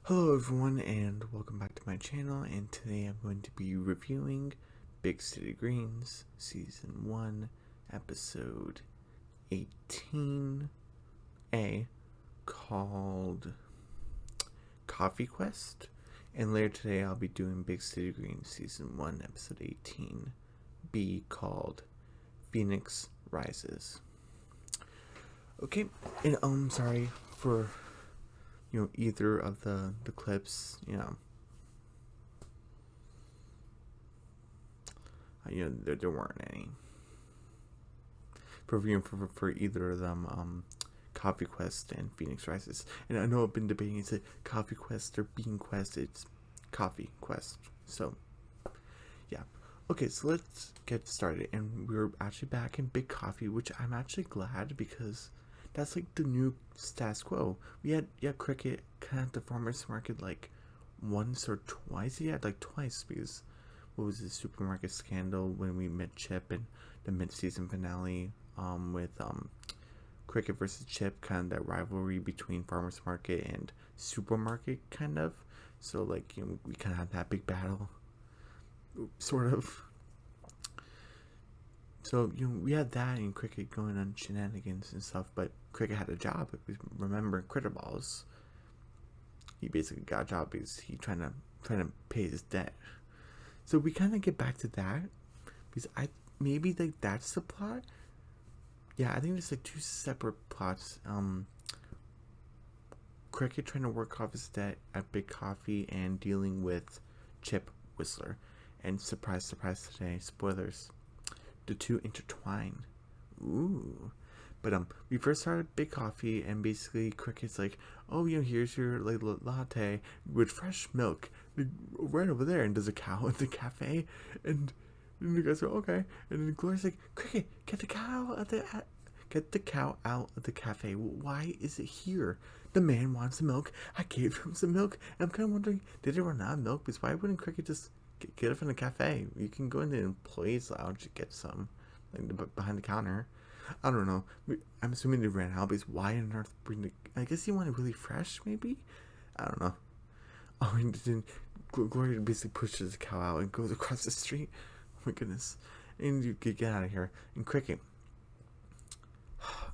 Hello everyone and welcome back to my channel, and today I'm going to be reviewing Big City Greens Season 1 Episode 18A called Coffee Quest, and later today I'll be doing Big City Greens Season 1 Episode 18B called Phoenix Rises. Okay, and sorry for either of the clips, there weren't any for either of them, Coffee Quest and Phoenix Rises. And I know I've been debating, is it Coffee Quest or Bean Quest? It's Coffee Quest. So, yeah. Okay, so let's get started. And we're actually back in Big Coffee, which I'm actually glad because that's like the new status quo. We had Cricket kind of at the farmer's market like once or twice. Yeah, like twice, because what was the supermarket scandal when we met Chip in the mid-season finale with Cricket versus Chip, kind of that rivalry between farmer's market and supermarket kind of. So like we kind of had that big battle, sort of. So, we had that and Cricket going on shenanigans and stuff, but Cricket had a job. Remember Critter Balls? He basically got a job because he trying to pay his debt. So we kind of get back to that because maybe like that's the plot. Yeah, I think there's like two separate plots. Cricket trying to work off his debt at Big Coffee and dealing with Chip Whistler. And surprise, surprise today, spoilers, the two intertwine. Ooh. But we first started Big Coffee, and basically Cricket's like, oh, here's your like latte with fresh milk right over there. And there's a cow at the cafe, and the guys go, okay. And then Gloria's like, Cricket, get the cow out of the cafe. Why is it here? The man wants some milk. I gave him some milk. And I'm kind of wondering, did they run out of milk? Because why wouldn't Cricket just get it from the cafe? You can go in the employees lounge and get some, like behind the counter. I don't know. I'm assuming they ran out because why on earth bring the? I guess he wanted really fresh, maybe. I don't know. Oh, and then Gloria basically pushes the cow out and goes across the street. Oh my goodness! And you get out of here. And Cricket,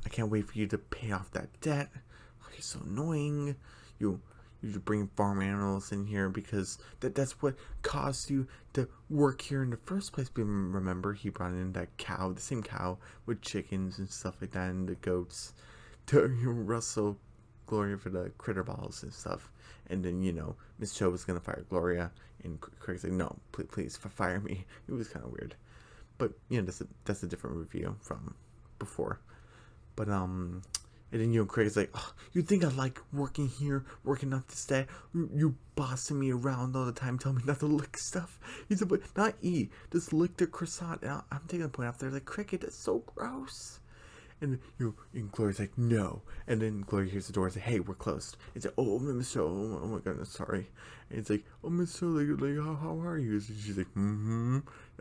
I can't wait for you to pay off that debt. Oh, you're so annoying. You bring farm animals in here because that's what caused you to work here in the first place. But remember, he brought in that cow, the same cow with chickens and stuff like that, and the goats to rustle Gloria for the critter balls and stuff. And then Miss Cho was gonna fire Gloria, and Craig's like, no, please fire me. It was kind of weird, but that's a different review from before. But and then Craig's like, oh, you think I like working here, working up this day? You bossing me around all the time, telling me not to lick stuff. He said, but not eat, just lick the croissant. And I'm taking a point out there, like, Cricket, that's so gross. And and Gloria's like, no. And then Gloria hears the door and says, hey, we're closed. It's like, oh, Miss Cho, oh my goodness, sorry. And it's like, oh, Miss Cho, like how are you? And she's like,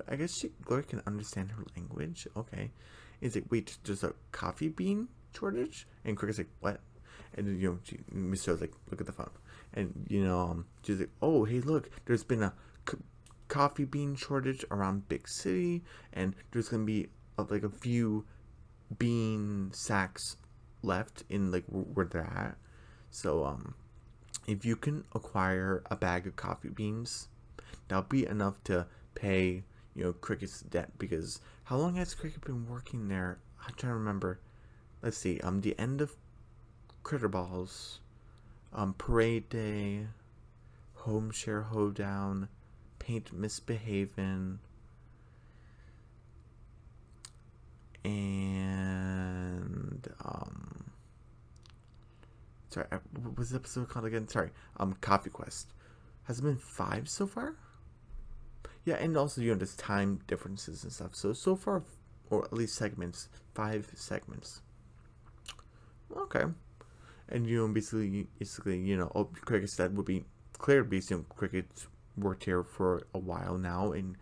I guess Gloria can understand her language. Okay. And it's like, wait, there's a coffee bean shortage? And Cricket's like, what? And then Miss Jo's like, look at the phone. And she's like, oh, hey, look, there's been a coffee bean shortage around Big City, and there's gonna be like a few bean sacks left in like where they're at. So if you can acquire a bag of coffee beans, that'll be enough to pay Cricket's debt. Because how long has Cricket been working there? I'm trying to remember. Let's see, the end of Critter Balls, Parade Day, Home Share Hoedown, Paint Misbehavin', and, sorry, what was the episode called again? Sorry, Coffee Quest. Has it been 5 so far? Yeah, and also, there's time differences and stuff. So far, or at least segments, 5 segments. Okay. And basically, Cricket's debt would be clear because Cricket's worked here for a while now, and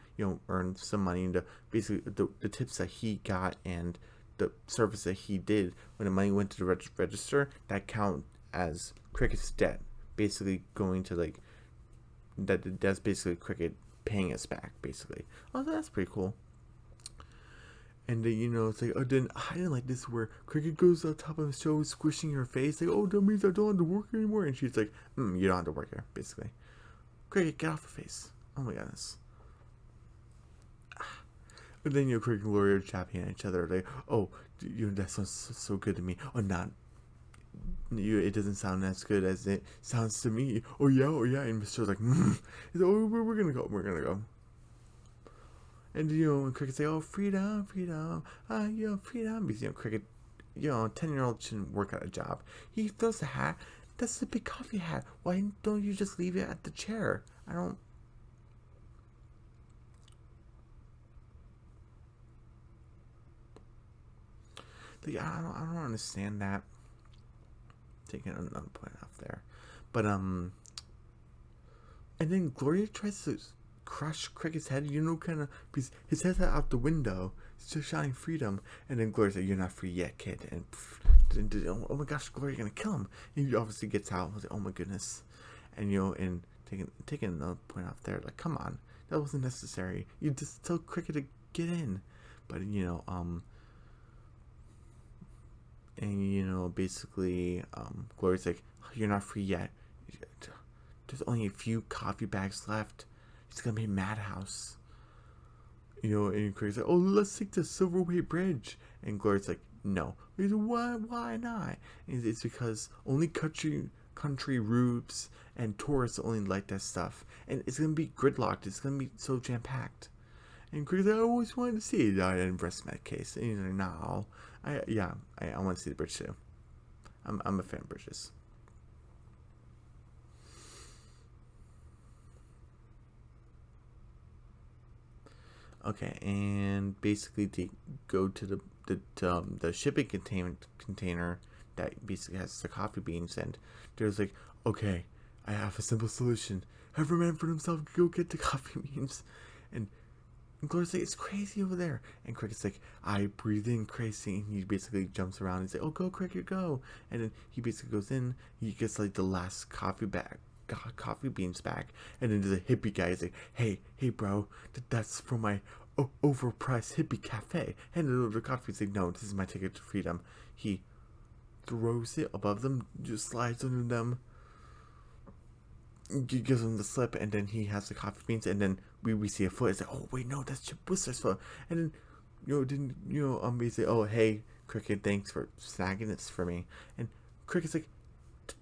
earned some money, and basically the tips that he got and the service that he did when the money went to the register, that count as Cricket's debt basically going to like that's basically Cricket paying us back, basically. Oh, that's pretty cool. And then, it's like, oh, then I didn't like this where Cricket goes on top of the show, squishing her face, like, oh, that means I don't have to work anymore. And she's like, you don't have to work here, basically. Cricket, get off her face. Oh my goodness. And then, Cricket and Gloria are chapping at each other, like, oh, that sounds so good to me. Oh, not. It doesn't sound as good as it sounds to me. Oh yeah. And Mr.'s like, He's like, oh, we're gonna go. And and Cricket say, oh, freedom, freedom, freedom. Because Cricket, 10-year-old shouldn't work at a job. He throws the hat. That's the big coffee hat. Why don't you just leave it at the chair? I don't. Like, I don't understand that. Taking another point off there, but and then Gloria tries to crush Cricket's head, kind of, because his head's out the window. He's just shouting freedom, and then Gloria's like, "You're not free yet, kid." And oh my gosh, Gloria's gonna kill him. And he obviously gets out. I was like, oh my goodness, and and taking another point off there, like, come on, that wasn't necessary. You just tell Cricket to get in, but and basically Gloria's like, oh, you're not free yet. There's only a few coffee bags left. It's gonna be a madhouse. And Cricket's like, oh, let's take the Silverway Bridge. And Gloria's like, no. He's like, what? Why not? And it's because only country rubes and tourists only like that stuff, and it's gonna be gridlocked. It's gonna be so jam packed. And Cricket's like, I always wanted to see it. I didn't rest my case. And he's like, no. I want to see the bridge too. I'm a fan of bridges. Okay, and basically they go to the shipping container that basically has the coffee beans, and there's like, okay, I have a simple solution. Every man for himself, go get the coffee beans. And Gloria's like, it's crazy over there. And Cricket's like, I breathe in crazy. And he basically jumps around and says, oh, go, Cricket, go. And then he basically goes in. He gets like the last coffee beans back. And then there's a hippie guy. He's like, hey, bro, that's for my overpriced hippie cafe. And the coffee. He's like, no, this is my ticket to freedom. He throws it above them, just slides under them, gives him the slip, and then he has the coffee beans, and then we see a foot. It's like, oh wait, no, that's Chip Whistler's foot. And then we say, oh hey, Cricket, thanks for snagging this for me. And Cricket's like,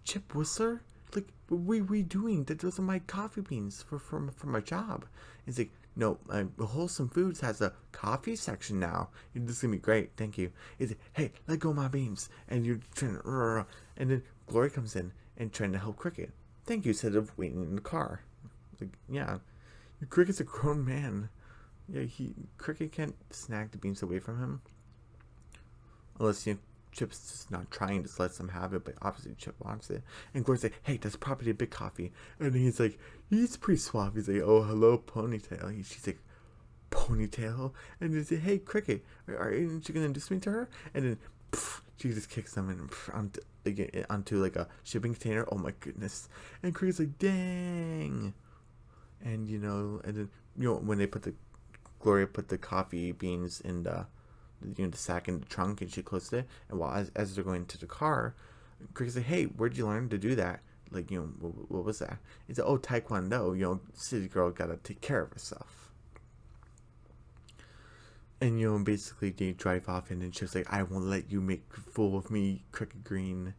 Chip Whistler? Like, what are we doing? Those are my coffee beans for my job. And he's like, no, Wholesome Foods has a coffee section now. This is gonna be great, thank you. He's like, hey, let go of my beans. And you're trying to, and then Gloria comes in and trying to help Cricket. Thank you, instead of waiting in the car. Like, yeah, Cricket's a grown man. Yeah, Cricket can't snag the beans away from him, unless Chip's just not trying, just lets them have it. But obviously Chip wants it. And Gloria's like, hey, that's property of Big Coffee. And he's like, he's pretty suave. He's like, oh, hello, Ponytail. She's like, Ponytail? And he's like, hey, Cricket, aren't you gonna introduce me to her? And then she just kicks them onto like a shipping container. Oh my goodness. And Cricket's like, dang. And and then when they Gloria put the coffee beans in the sack in the trunk, and she closed it, and while as they're going to the car, Cricket's like, hey, where'd you learn to do that? Like, what was that? He's like, oh, Taekwondo. City girl gotta take care of herself. And basically they drive off, and then Chip's like, I won't let you make a fool of me, Cricket Green.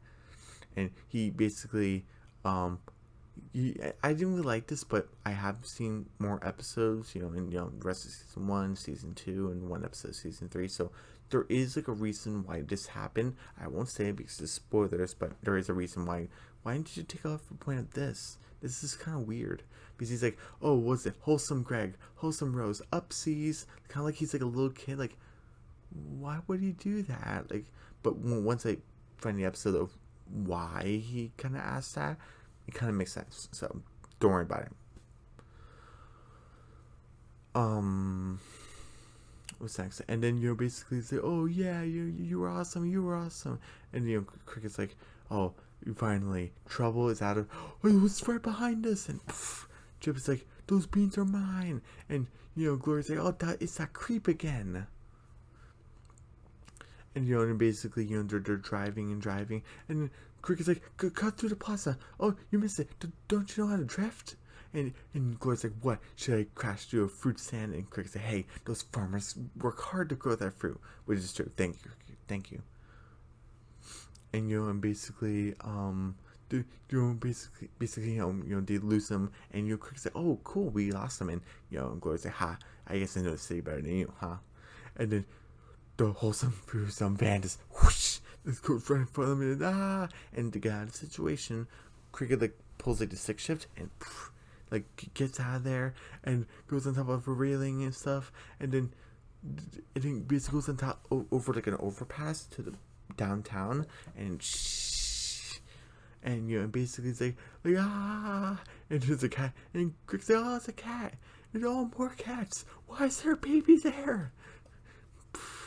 And he basically I didn't really like this, but I have seen more episodes, in the rest of season 1, season 2, and one episode of season 3. So there is like a reason why this happened. I won't say it because it's spoilers, but there is a reason why. Why didn't you take off the point of this? This is kind of weird. Because he's like, oh, what's it? Wholesome Greg, Wholesome Rose, Upsies. Kind of like he's like a little kid. Like, why would he do that? Like, but once I find the episode of why he kind of asked that, it kind of makes sense. So don't worry about it. What's next? And then basically say, oh yeah, you were awesome, and Cricket's like, oh, finally, trouble is out of. Oh, it's right behind us, and Chip is like, "Those beans are mine," and Gloria's like, "Oh, it's that creep again." And and basically, they're driving and driving, and Cricket's like, "Cut through the plaza. Oh, you missed it. Don't you know how to drift?" And Gloria's like, "What? Should I crash through a fruit stand?" And Cricket's like, "Hey, those farmers work hard to grow that fruit," which is true. Thank you. And and basically, basically, they lose them, and Cricket's like, "Oh, cool, we lost them," and Gloria's like, "Ha, I guess I know the city better than you, huh?" And then the wholesome fearsome van just whoosh, just goes right in front of them, and to get out of the situation, Cricket like pulls like the stick shift and like gets out of there and goes on top of a railing and stuff, and then basically goes on top over like an overpass to the downtown, and and basically it's like and there's a cat, and Cricket's like, "Oh, it's a cat, and all more cats. Why is there a baby there?"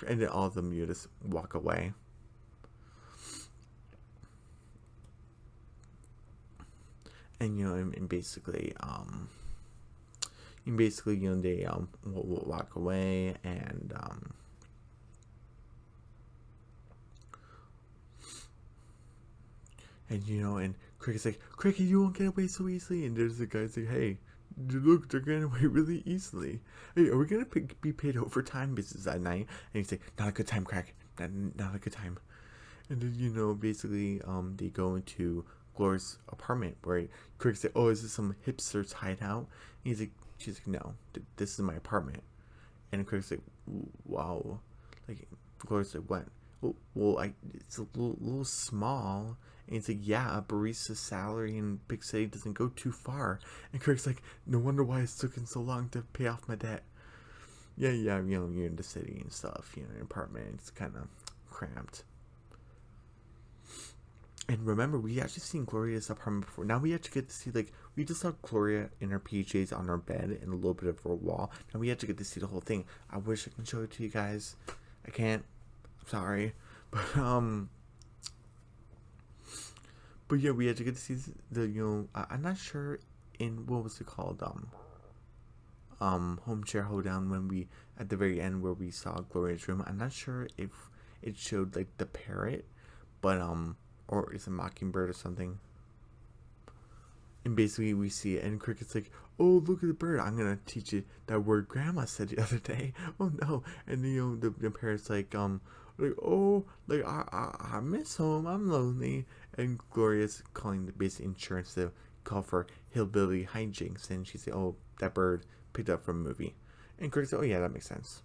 And then all of them just walk away. And and basically they walk away, and Cricket's like, "Cricket, you won't get away so easily." And there's the guy's like, "Hey, look, they're getting away really easily. Hey, are we gonna be paid overtime business at night?" And he's like, "Not a good time, Crack. Not a good time." And then basically they go into Gloria's apartment where Cricket's like, "Oh, is this some hipster's hideout?" And she's like, "No, this is my apartment." And Cricket's like, "Wow," like Gloria's like, "What?" Well, it's a little small. And it's like, "Yeah, a barista's salary in big city doesn't go too far." And Craig's like, "No wonder why it's taking so long to pay off my debt." Yeah, you're in the city and stuff, an apartment, it's kind of cramped. And remember, we actually seen Gloria's apartment before. Now we actually get to see, like, we just saw Gloria in her PJs on her bed and a little bit of her wall. Now we actually get to see the whole thing. I wish I can show it to you guys. I can't. I'm sorry. But yeah, we had to get to see the I'm not sure in what was it called home chair hold down when we at the very end where we saw Gloria's room. I'm not sure if it showed like the parrot, but or is it mockingbird or something. And basically we see it, and Cricket's like, "Oh, look at the bird. I'm gonna teach you that word Grandma said the other day." Oh no. And the parrot's like "Oh, like I miss home. I'm lonely." And Gloria's calling the basic insurance to call for hillbilly hijinks, and she said, "Oh, that bird picked up from a movie." And Cricket's like, "Oh yeah, that makes sense."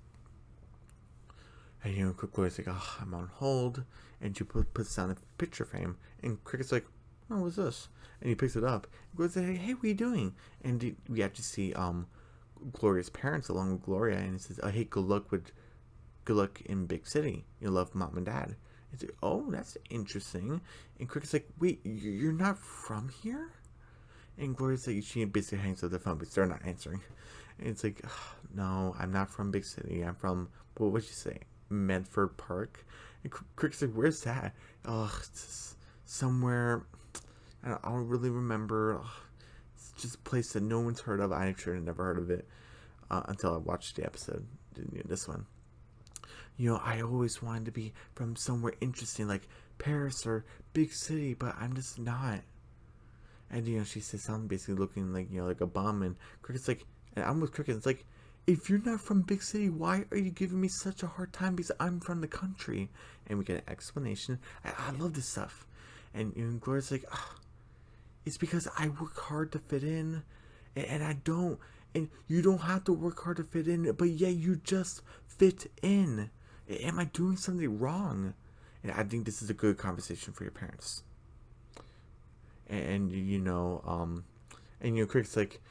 And Gloria's like, "Oh, I'm on hold," and she puts down a picture frame, and Cricket's like, "Oh, what's this?" And he picks it up. And goes, "Hey, what are you doing?" And we actually see Gloria's parents along with Gloria, and he says, "Oh, hey, good luck in big city. You love mom and dad." It's like, "Oh, that's interesting." And Cricket's like, "Wait, you're not from here?" And Gloria's like, she basically hangs up the phone, but they're not answering. And it's like, "No, I'm not from big city. I'm from, what would you say, Medford Park?" And Cricket's like, "Where's that?" It's somewhere, I don't really remember. It's just a place that no one's heard of. I actually never heard of it until I watched the episode, this one. I always wanted to be from somewhere interesting like Paris or big city, but I'm just not. And she says something basically looking like like a bum, and Cricket's like, and I'm with Cricket. It's like, if you're not from big city, why are you giving me such a hard time? Because I'm from the country. And we get an explanation. I love this stuff. And Gloria's like, it's because I work hard to fit in, and I don't. And you don't have to work hard to fit in, but yeah, you just fit in. Am I doing something wrong? And I think this is a good conversation for your parents. And Crick's like,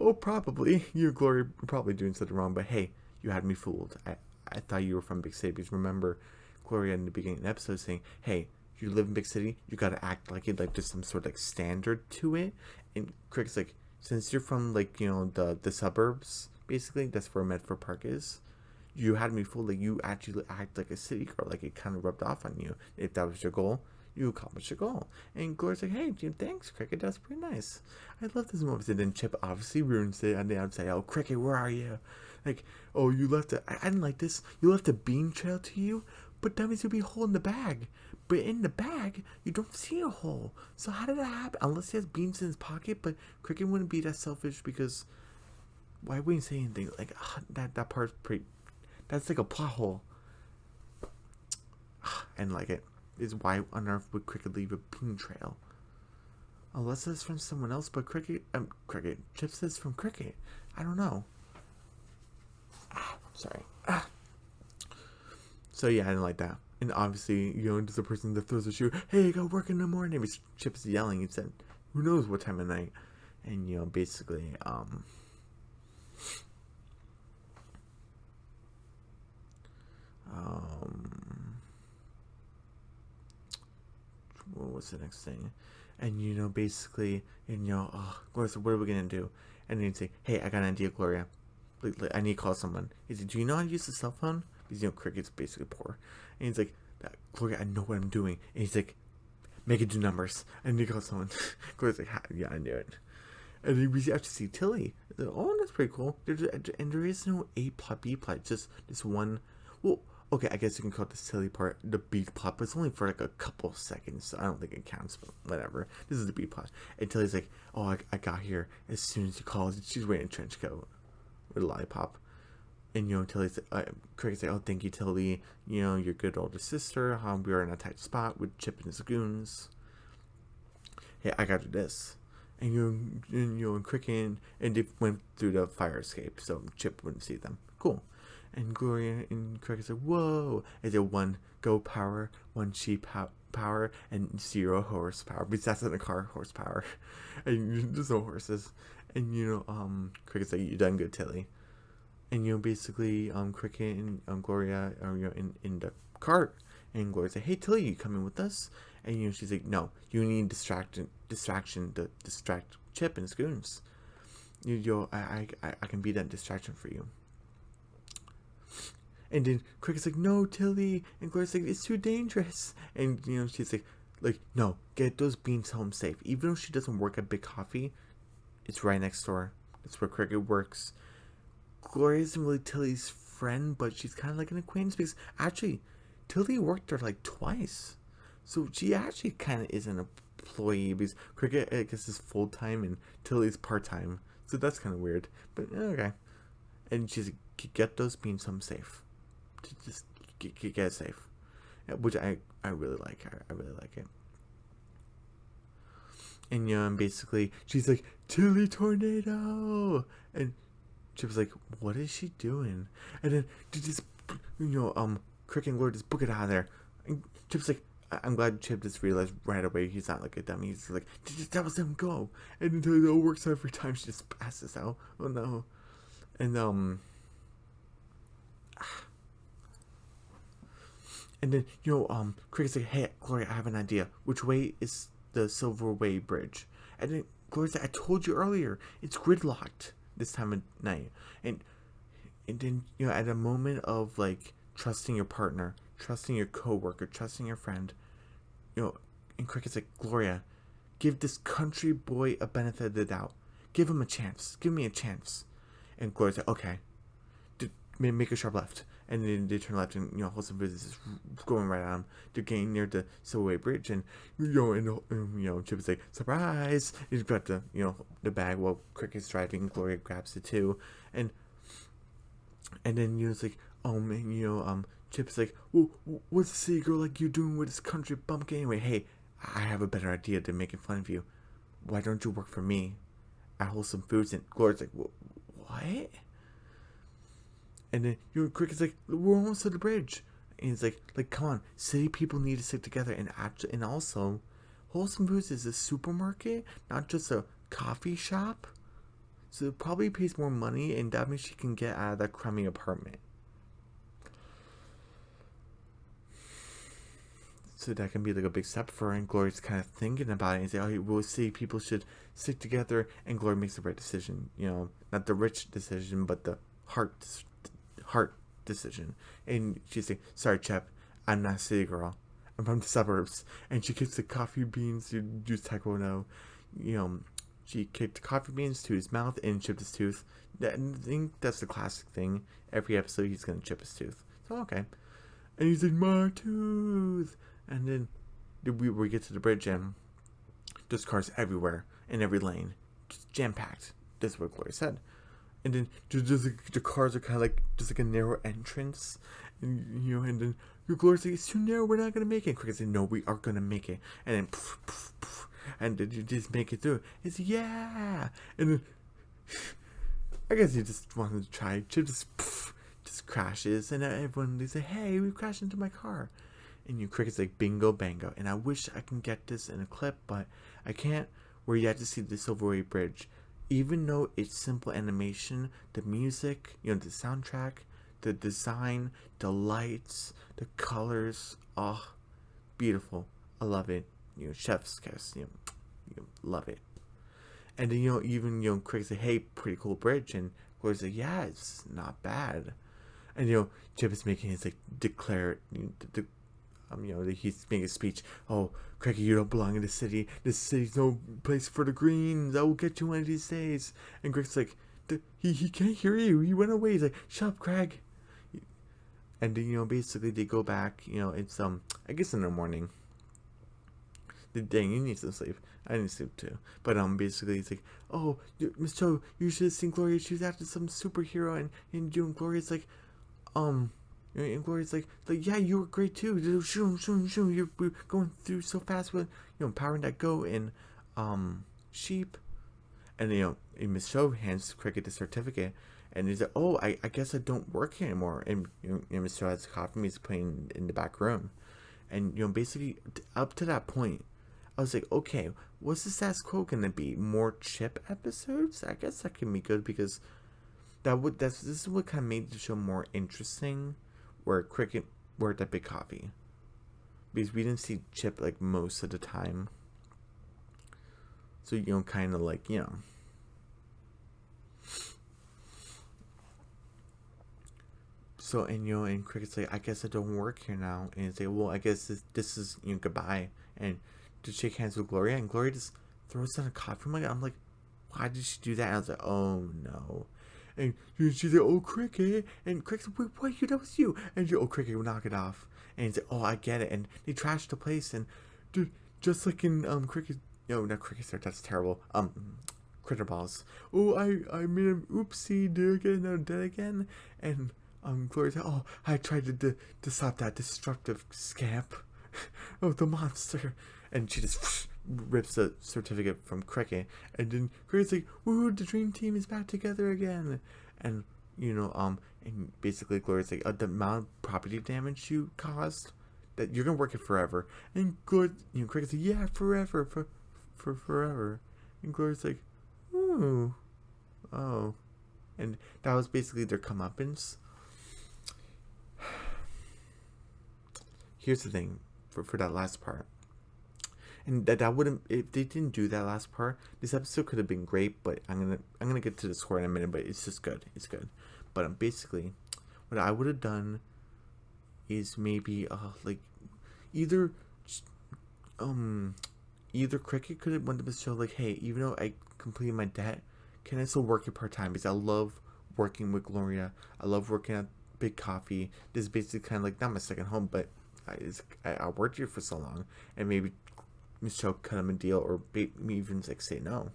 "Oh, probably you, Gloria, probably doing something wrong, but hey, you had me fooled. I thought you were from big city." Because remember, Gloria in the beginning of the episode saying, "Hey, you live in big city, you gotta act like it, like there's some sort of like standard to it." And Crick's like, "Since you're from like the suburbs, basically that's where Medford Park is, you had me fooled. Like you actually act like a city girl. Like it kind of rubbed off on you. If that was your goal, You accomplished your goal. And Gloria's like, hey, Jim, thanks, Cricket. That's pretty nice. I love this moment. And then Chip obviously ruins it. And then I'd say, oh, Cricket, where are you? Like, oh, you left I didn't like this. You left a bean trail to you, but that means you'll be a hole in the bag. But in the bag, you don't see a hole. So how did that happen? Unless he has beans in his pocket, but Cricket wouldn't be that selfish because why wouldn't he say anything? Like, that part's pretty, that's like a plot hole. And like it is why on earth would Cricket leave a bean trail? Unless it's from someone else, but Cricket, Chip says from Cricket. I don't know. Sorry. So yeah, I didn't like that. And obviously, there's a person that throws a shoe. Hey, I got work in the morning. Chip's yelling. He said, "Who knows what time of night?" And basically, what was the next thing? And basically, Gloria said, "What are we gonna do?" And then he'd say, "Hey, I got an idea, Gloria. I need to call someone." He's like, "Do you know how to use a cell phone?" Because Cricket's basically poor. And he's like, "Gloria, I know what I'm doing." And he's like, "Make it do numbers." And he calls someone. Gloria's like, "Yeah, I knew it." And then we actually see Tilly. Like, oh, that's pretty cool. And there is no A plot, B plot. Just this one. Well, okay, I guess you can call it the Tilly part the B plot, but it's only for like a couple seconds, so I don't think it counts, but whatever. This is the B plot. And Tilly's like, "Oh, I got here as soon as you called." She's wearing a trench coat with a lollipop. And Tilly's Cricket's like, "Oh, thank you, Tilly. Your good older sister. We are in a tight spot with Chip and his goons. Hey, I got you this." And Cricket and they went through the fire escape, so Chip wouldn't see them. Cool. And Gloria and Cricket's like, "Whoa!" Is it one go power, one cheap power, and 0 horsepower? Because that's in the car, horsepower. And there's no horses. And Cricket's like, "You done good, Tilly." And basically, Cricket and Gloria are in the cart, and Gloria's like, "Hey, Tilly, you coming with us?" And she's like, "No, you need distraction to distract Chip and his goons. I can be that distraction for you." And then Cricket's like, "No, Tilly," and Gloria's like, "It's too dangerous." And she's like, "No, get those beans home safe." Even though she doesn't work at Big Coffee, it's right next door. That's where Cricket works. Gloria isn't really Tilly's friend, but she's kind of like an acquaintance because actually, Tilly worked there like twice. So she actually kind of is an employee because Cricket, I guess, is full time and Tilly's part time. So that's kind of weird. But okay. And she's like, "Get those beans home safe. Just get it safe." Which I really like. I really like it. And basically, she's like, "Tilly tornado!" And Chip's like, "What is she doing?" And then just Cricket and Gloria just book it out of there. And Chip's like, I'm glad Chip just realized right away he's not like a dummy. He's like, "Just that was him, go." And until it all works out every time, she just passes out. Oh no. And then Cricket's like, "Hey, Gloria, I have an idea. Which way is the Silverway Bridge?" And then Gloria's like, "I told you earlier, it's gridlocked this time of night." And then at a moment of like trusting your partner, trusting your coworker, trusting your friend, and Cricket's like, "Gloria, give this country boy a benefit of the doubt. Give him a chance. Give me a chance." And Gloria's like, "Okay, make a sharp left." And then they turn left, and Wholesome Foods is going right at them. They're getting near the Silverway Bridge, and Chip is like, "Surprise!" He's got the the bag while Cricket's driving. Gloria grabs it too, and then it's like, Chip's like, "Well, what's the city girl like you doing with this country bumpkin anyway? Hey, I have a better idea than making fun of you. Why don't you work for me at Wholesome Foods?" And Gloria's like, "What?" And then Cricket's like, "We're almost to the bridge." And he's like, "Come on, city people need to stick together." And also, Wholesome Foods is a supermarket, not just a coffee shop. So it probably pays more money, and that means she can get out of that crummy apartment. So that can be like a big step for her, and Gloria's kind of thinking about it and say, "Oh, we'll see, people should stick together," and Gloria makes the right decision. Not the rich decision, but the heart decision. And she's like, "Sorry, Chip, I'm not a city girl. I'm from the suburbs. And she kicks the coffee beans to use taekwondo. You know, she kicked the coffee beans to his mouth and chipped his tooth. I think that's the classic thing. Every episode, he's gonna chip his tooth. So, okay. And he's like, my tooth. And then we get to the bridge, and there's cars everywhere in every lane, just jam packed. That's what Gloria said. And then just the cars are kind of like just like a narrow entrance, and and then Gloria's like, it's too narrow, we're not gonna make it. And Cricket said, no, we are gonna make it. And then poof, poof, poof, and then you just make it through. It's yeah. And then I guess he just wanted to try. Chip just crashes, and everyone they say, hey, we crashed into my car. And Cricket's like, bingo bango. And I wish I can get this in a clip, but I can't, where you have to see the Silverway Bridge. Even though it's simple animation, the music, the soundtrack, the design, the lights, the colors, oh, beautiful. I love it. Chef's kiss. Love it. And then even Cricket's like, hey, pretty cool bridge, and Gloria's like, yeah, it's not bad. And Chip is making his like declare he's making a speech. Oh, Cricket, you don't belong in the city. This city's no place for the Greens. I will get you one of these days. And Cricket's like, he can't hear you. He went away. He's like, shut up, Craig. And then basically they go back. It's I guess in the morning. Dang, you need some sleep. I need sleep too. But basically it's like, oh, Miss Cho, you should have seen Gloria. She was after some superhero, and Gloria's like, and Gloria's like, yeah, you were great too. Shoom, shoom, shoom. You're going through so fast with, empowering that goat and, sheep. And, and Miss Cho hands Cricket the certificate. And he's like, oh, I guess I don't work here anymore. And, Miss Cho has a coffee. He's playing in the back room. And, basically, up to that point, I was like, okay, what's the status quo going to be? More Chip episodes? I guess that can be good because this is what kind of made the show more interesting. Where Cricket worked at Big Coffee, because we didn't see Chip like most of the time. So kind of like So and Cricket's like, I guess I don't work here now, and it's like, well, I guess this is goodbye, and to shake hands with Gloria, and Gloria just throws down a coffee mug. I'm like, why did she do that? And I was like, oh no. And she's like, oh, Cricket. And Cricket's like, wait, that was you. And oh, Cricket, knock it off. And he's like, oh, I get it. And they trashed the place. And dude, just like in Cricket, no, not Cricket, that's terrible. Critter Balls. Oh, I made an oopsie, dead again. And Gloria's like, oh, I tried to stop that destructive scamp. Oh, the monster. And she just rips the certificate from Cricket, and then Cricket's like, woo, the dream team is back together again. And and basically Gloria's like, the amount of property damage you caused, that you're gonna work it forever. And Cricket's like, yeah, forever, for forever. And Gloria's like, ooh, oh. And that was basically their comeuppance. Here's the thing, for that last part. And that wouldn't, if they didn't do that last part, this episode could have been great. But I'm gonna get to the score in a minute. But it's just good. It's good. But basically, what I would have done is maybe like either Cricket could have went to the show like, hey, even though I completed my debt, can I still work it part time? Because I love working with Gloria. I love working at Big Coffee. This is basically kind of like not my second home, but I worked here for so long, and maybe Miss Cho cut him a deal, or maybe even like say no.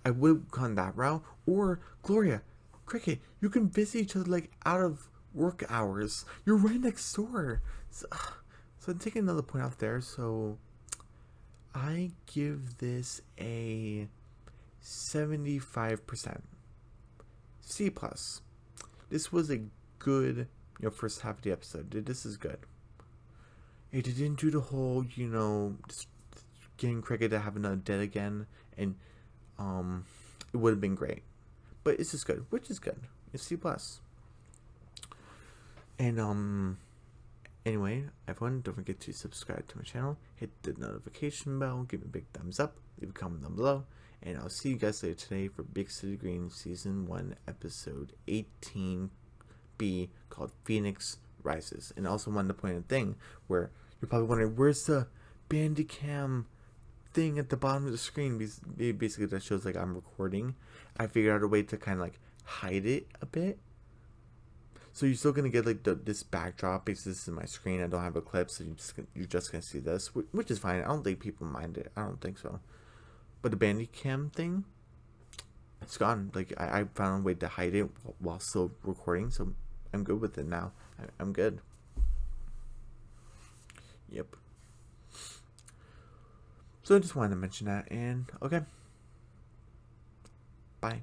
I would have gone that route. Or Gloria, Cricket, you can visit each other like out of work hours. You're right next door. So I'm taking another point off there. So I give this a 75%. C+. This was a good first half of the episode. This is good. It didn't do the whole, just getting Cricket to have another dead again, and it would have been great. But it's just good, which is good. It's C+. And anyway, everyone, don't forget to subscribe to my channel, hit the notification bell, give me a big thumbs up, leave a comment down below, and I'll see you guys later today for Big City Green Season 1, Episode 18B, called Phoenix rises. And also wanted to point a thing where you're probably wondering, where's the Bandicam thing at the bottom of the screen? Basically, that shows like I'm recording. I figured out a way to kind of like hide it a bit. So you're still gonna get like this backdrop. Basically, this is my screen. I don't have a clip, so you're just gonna see this, which is fine. I don't think people mind it. I don't think so. But the Bandicam thing, it's gone. Like I found a way to hide it while still recording, so I'm good with it now. I'm good. Yep. So I just wanted to mention that, and okay. Bye.